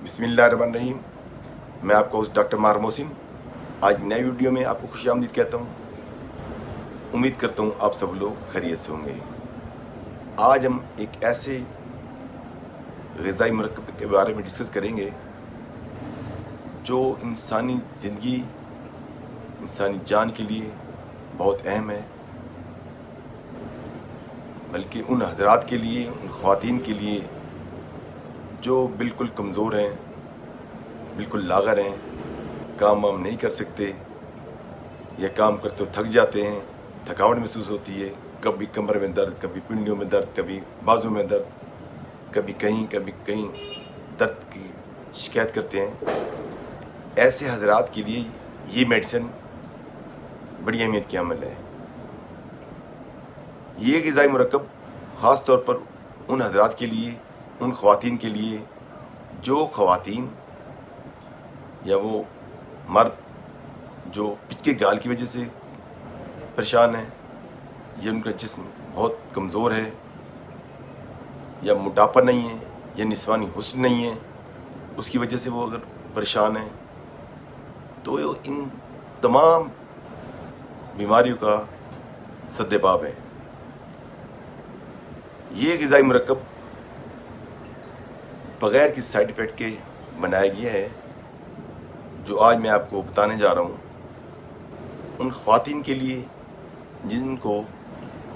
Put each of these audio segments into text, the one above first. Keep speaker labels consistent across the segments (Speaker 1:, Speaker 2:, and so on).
Speaker 1: बिस्मिल्लाहिर्रहमानिर्रहीम। मैं आपका होस्ट डॉक्टर मार मोहसिन आज नए वीडियो में आपको खुश आमदीद कहता हूँ। उम्मीद करता हूँ आप सब लोग खैरियत से होंगे। आज हम एक ऐसे ग़िज़ाई मरकब के बारे में डिस्कस करेंगे जो इंसानी ज़िंदगी, इंसानी जान के लिए बहुत अहम है, बल्कि उन हज़रात के लिए, उन ख़वातीन के लिए जो बिल्कुल कमज़ोर हैं, बिल्कुल लाग़र हैं, काम वाम नहीं कर सकते या काम करते हो थक जाते हैं, थकावट महसूस होती है, कभी कमर में दर्द, कभी पिंडियों में दर्द, कभी बाजू में दर्द, कभी कहीं दर्द की शिकायत करते हैं। ऐसे हज़रात के लिए ये मेडिसिन बड़ी अहमियत की अमल है। ये ग़िज़ाई मरकब ख़ास तौर पर उन हज़रात के लिए, उन ख़वातीन के लिए जो ख़वातीन या वो मर्द जो पिच के गाल की वजह से परेशान है, या उनका जिस्म बहुत कमज़ोर है, या मोटापा नहीं है, या निस्वानी हुस्न नहीं है, उसकी वजह से वो अगर परेशान है, तो इन तमाम बीमारियों का सद्देबाब है। ये ग़िज़ाई मरकब बग़ैर किसी साइड इफ़ेक्ट के बनाया गया है, जो आज मैं आपको बताने जा रहा हूँ। उन ख़वातीन के लिए जिनको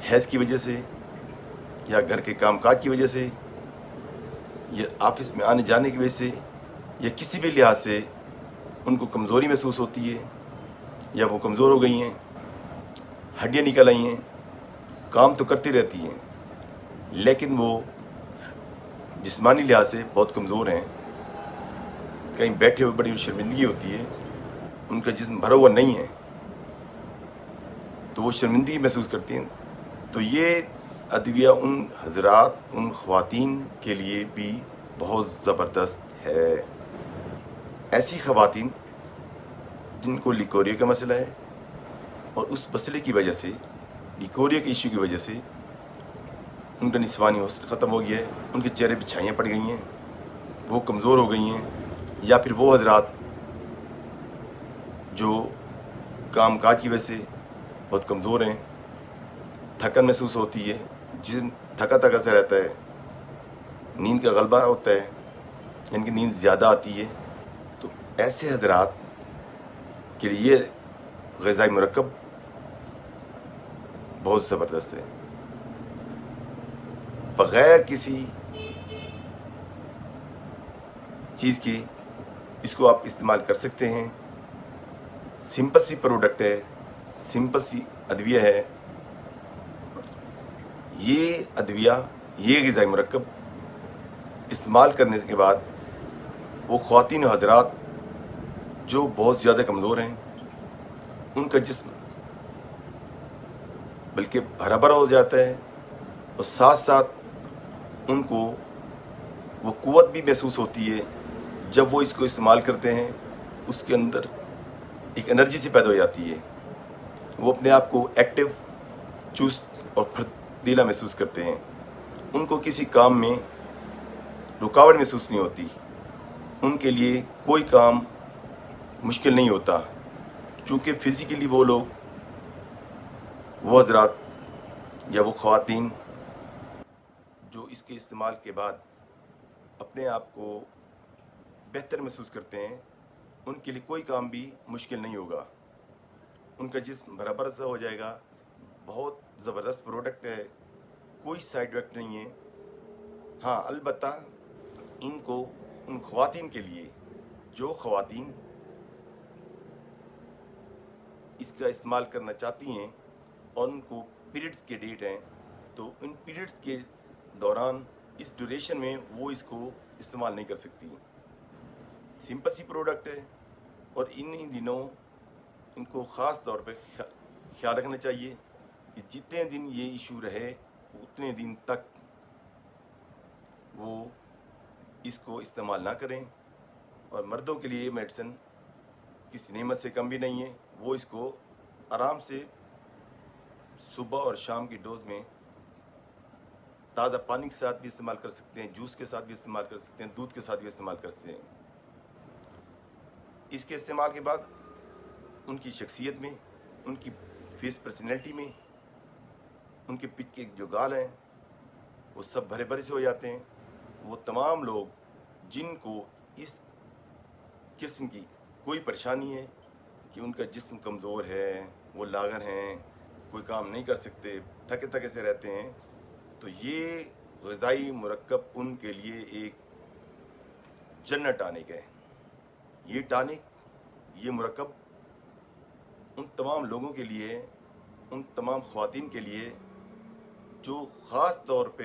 Speaker 1: हैज़ की वजह से या घर के कामकाज की वजह से या ऑफिस में आने जाने की वजह से या किसी भी लिहाज से उनको कमज़ोरी महसूस होती है, या वो कमज़ोर हो गई हैं, हड्डियाँ निकल आई हैं, काम तो करती रहती हैं, लेकिन वो जिस्मानी लिहाज से बहुत कमज़ोर हैं, कहीं बैठे हुए बड़ी शर्मिंदगी होती है, उनका जिस्म भरा हुआ नहीं है, तो वो शर्मिंदगी महसूस करती हैं। तो ये अदविया उन हज़रात, उन ख़वातीन के लिए भी बहुत ज़बरदस्त है। ऐसी ख़वातीन जिनको लिकोरिया का मसला है और उस मसले की वजह से, लिकोरिया के इशू की वजह से उनका निस्वानी हुस्न ख़त्म हो गया है, उनके चेहरे पर छाइयाँ पड़ गई हैं, वो कमज़ोर हो गई हैं, या फिर वो हज़रात जो कामकाज की वजह से बहुत कमज़ोर हैं, थकन महसूस होती है, जिस्म थका थका सा रहता है, नींद का गलबा होता है, इनकी नींद ज़्यादा आती है, तो ऐसे हज़रात के लिए ग़िज़ाई मरकब बहुत ज़बरदस्त है। बग़ैर किसी चीज़ के इसको आप इस्तेमाल कर सकते हैं। सिंपल सी प्रोडक्ट है, सिंपल सी अदविया है। ये अदविया, ये ग़िज़ाई मरकब इस्तेमाल करने के बाद वो ख़वातीन और हज़रात जो बहुत ज़्यादा कमज़ोर हैं, उनका जिस्म बल्कि भरा भरा हो जाता है, और साथ साथ उनको वो क़ुव्वत भी महसूस होती है। जब वो इसको इस्तेमाल करते हैं, उसके अंदर एक एनर्जी सी पैदा हो जाती है, वो अपने आप को एक्टिव, चुस्त और फुर्तीला महसूस करते हैं। उनको किसी काम में रुकावट महसूस नहीं होती, उनके लिए कोई काम मुश्किल नहीं होता, चूँकि फ़िज़िकली वो लोग, वो हज़रात या वो ख़वातीन जो इसके इस्तेमाल के बाद अपने आप को बेहतर महसूस करते हैं, उनके लिए कोई काम भी मुश्किल नहीं होगा, उनका जिस्म बराबर सा हो जाएगा। बहुत ज़बरदस्त प्रोडक्ट है, कोई साइड इफ़ेक्ट नहीं है। हाँ, अलबत्ता इनको उन ख़वातीन के लिए जो ख़वातीन इसका इस्तेमाल करना चाहती हैं और उनको पीरियड्स के डेट हैं, तो इन पीरियड्स के दौरान इस ड्यूरेशन में वो इसको इस्तेमाल नहीं कर सकती। सिंपल सी प्रोडक्ट है, और इन दिनों इनको ख़ास तौर पे ख्याल रखना चाहिए कि जितने दिन ये इशू रहे, उतने दिन तक वो इसको इस्तेमाल ना करें। और मर्दों के लिए मेडिसिन किसी नेमत से कम भी नहीं है, वो इसको आराम से सुबह और शाम की डोज में ताज़ा पानी के साथ भी इस्तेमाल कर सकते हैं, जूस के साथ भी इस्तेमाल कर सकते हैं, दूध के साथ भी इस्तेमाल कर सकते हैं। इसके इस्तेमाल के बाद उनकी शख्सियत में, उनकी फेस पर्सनैलिटी में, उनके पिच के जो गाल हैं वो सब भरे भरे से हो जाते हैं। वो तमाम लोग जिनको इस किस्म की कोई परेशानी है कि उनका जिस्म कमज़ोर है, वो लागर हैं, कोई काम नहीं कर सकते, थके थके से रहते हैं, तो ये ग़िज़ाई मुरक्कब उनके लिए एक जन्नत टॉनिक है। ये टॉनिक, ये मुरक्कब उन तमाम लोगों के लिए, उन तमाम ख़वातीन के लिए जो ख़ास तौर पे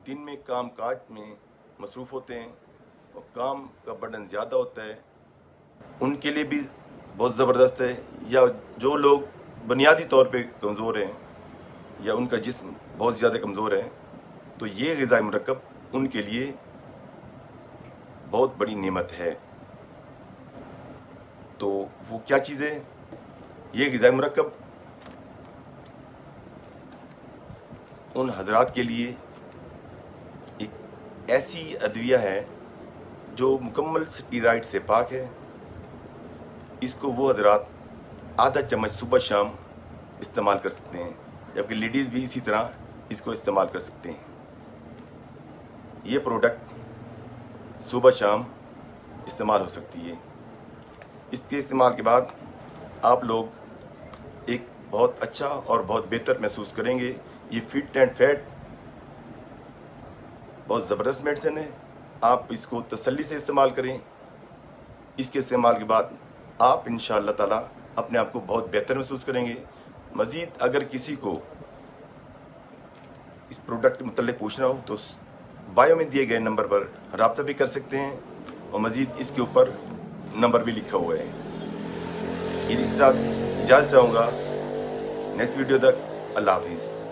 Speaker 1: दिन में काम काज में मसरूफ़ होते हैं और काम का बर्डन ज़्यादा होता है, उनके लिए भी बहुत ज़बरदस्त है। या जो लोग बुनियादी तौर पे कमज़ोर हैं या उनका जिस्म बहुत ज़्यादा कमज़ोर है, तो ये ग़िज़ाई मुरक्कब उनके लिए बहुत बड़ी नेमत है। तो वो क्या चीज़ है? ये ग़िज़ाई मुरक्कब उन हज़रात के लिए एक ऐसी अदविया है जो मुकम्मल स्टीरॉइड से पाक है। इसको वो हज़रात आधा चम्मच सुबह शाम इस्तेमाल कर सकते हैं, जबकि लेडीज़ भी इसी तरह इसको इस्तेमाल कर सकते हैं। ये प्रोडक्ट सुबह शाम इस्तेमाल हो सकती है। इसके इस्तेमाल के बाद आप लोग एक बहुत अच्छा और बहुत बेहतर महसूस करेंगे। ये फिट एंड फैट बहुत ज़बरदस्त मेडिसिन है। आप इसको तसल्ली से इस्तेमाल करें। इसके इस्तेमाल के बाद आप इंशाअल्लाह ताला अपने आप को बहुत बेहतर महसूस करेंगे। मज़ीद अगर किसी को इस प्रोडक्ट के मुतल्लिक़ पूछना हो तो बायो में दिए गए नंबर पर रब्ता भी कर सकते हैं और मज़ीद इसके ऊपर नंबर भी लिखा हुआ है। इसी के साथ इजाज़त चाहूँगा। नेक्स्ट वीडियो तक अल्लाह हाफ़िज़।